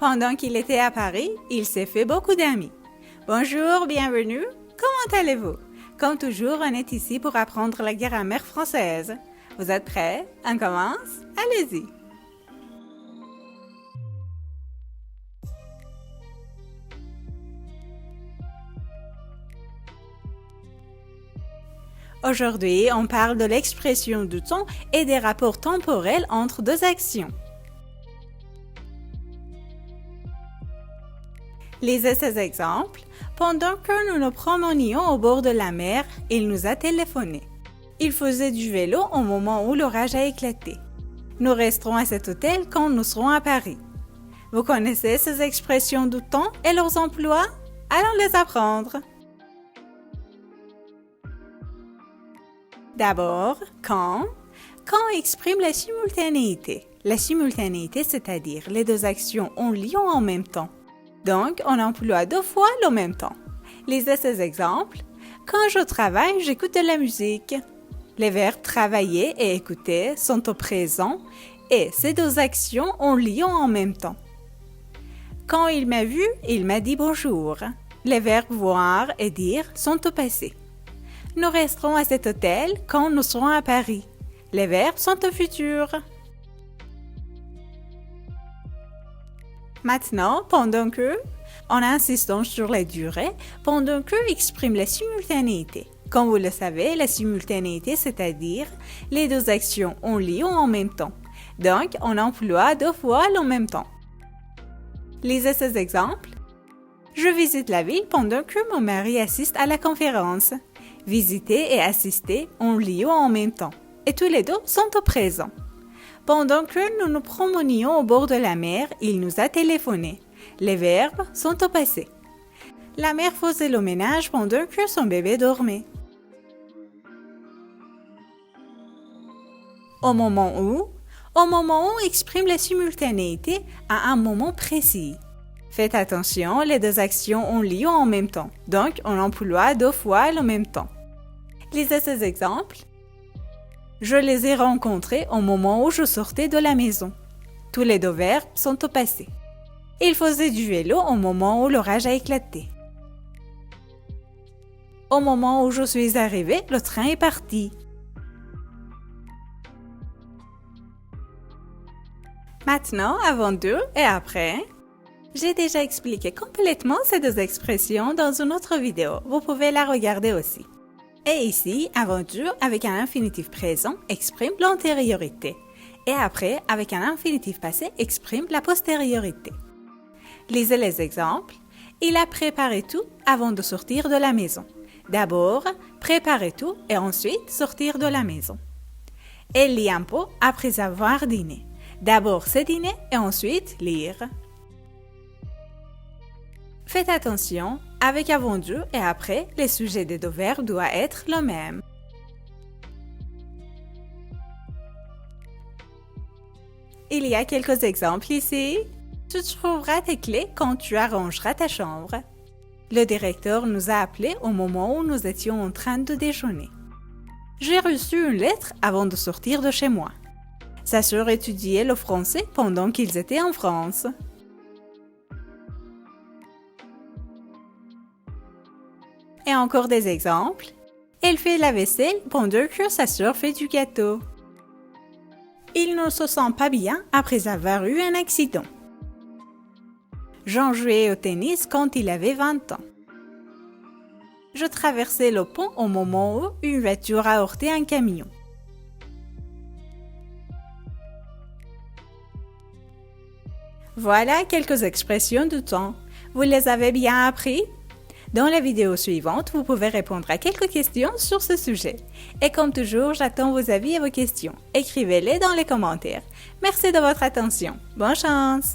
Pendant qu'il était à Paris, il s'est fait beaucoup d'amis. Bonjour, bienvenue. Comment allez-vous? Comme toujours, on est ici pour apprendre la grammaire française. Vous êtes prêts? On commence? Allez-y. Aujourd'hui, on parle de l'expression du temps et des rapports temporels entre deux actions. Lisez ces exemples. Pendant que nous nous promenions au bord de la mer, il nous a téléphoné. Il faisait du vélo au moment où l'orage a éclaté. Nous resterons à cet hôtel quand nous serons à Paris. Vous connaissez ces expressions du temps et leurs emplois? Allons les apprendre. D'abord, quand. Quand exprime la simultanéité. La simultanéité, c'est-à-dire les deux actions ont lieu en même temps. Donc, on emploie deux fois le même temps. Lisez ces exemples. Quand je travaille, j'écoute de la musique. Les verbes travailler et écouter sont au présent et ces deux actions ont lieu en même temps. Quand il m'a vu, il m'a dit bonjour. Les verbes voir et dire sont au passé. Nous resterons à cet hôtel quand nous serons à Paris. Les verbes sont au futur. Maintenant, pendant que, en insistant sur la durée, pendant que exprime la simultanéité. Comme vous le savez, la simultanéité, c'est-à-dire les deux actions ont lieu en même temps. Donc, on emploie deux fois le même temps. Lisez ces exemples. Je visite la ville pendant que mon mari assiste à la conférence. Visiter et assister ont lieu en même temps. Et tous les deux sont au présent. Pendant que nous nous promenions au bord de la mer, il nous a téléphoné. Les verbes sont au passé. La mère faisait le ménage pendant que son bébé dormait. Au moment où exprime la simultanéité à un moment précis. Faites attention, les deux actions ont lieu en même temps. Donc, on emploie deux fois le même temps. Lisez ces exemples. Je les ai rencontrés au moment où je sortais de la maison. Tous les deux verbes sont au passé. Il faisait du vélo au moment où l'orage a éclaté. Au moment où je suis arrivée, le train est parti. Maintenant, avant de et après. J'ai déjà expliqué complètement ces deux expressions dans une autre vidéo. Vous pouvez la regarder aussi. Et ici, aventure avec un infinitif présent exprime l'antériorité. Et après, avec un infinitif passé, exprime la postériorité. Lisez les exemples. Il a préparé tout avant de sortir de la maison. D'abord, préparer tout et ensuite sortir de la maison. Elle lit un peu après avoir dîné. D'abord, c'est dîner et ensuite lire. Faites attention, avec avant du et après, les sujets des deux verbes doivent être le même. Il y a quelques exemples ici. Tu trouveras tes clés quand tu arrangeras ta chambre. Le directeur nous a appelés au moment où nous étions en train de déjeuner. J'ai reçu une lettre avant de sortir de chez moi. Sa sœur étudiait le français pendant qu'ils étaient en France. Et encore des exemples. Elle fait la vaisselle pendant que sa sœur fait du gâteau. Il ne se sent pas bien après avoir eu un accident. Jean jouait au tennis quand il avait 20 ans. Je traversais le pont au moment où une voiture a heurté un camion. Voilà quelques expressions du temps. Vous les avez bien appris? Dans la vidéo suivante, vous pouvez répondre à quelques questions sur ce sujet. Et comme toujours, j'attends vos avis et vos questions. Écrivez-les dans les commentaires. Merci de votre attention. Bonne chance!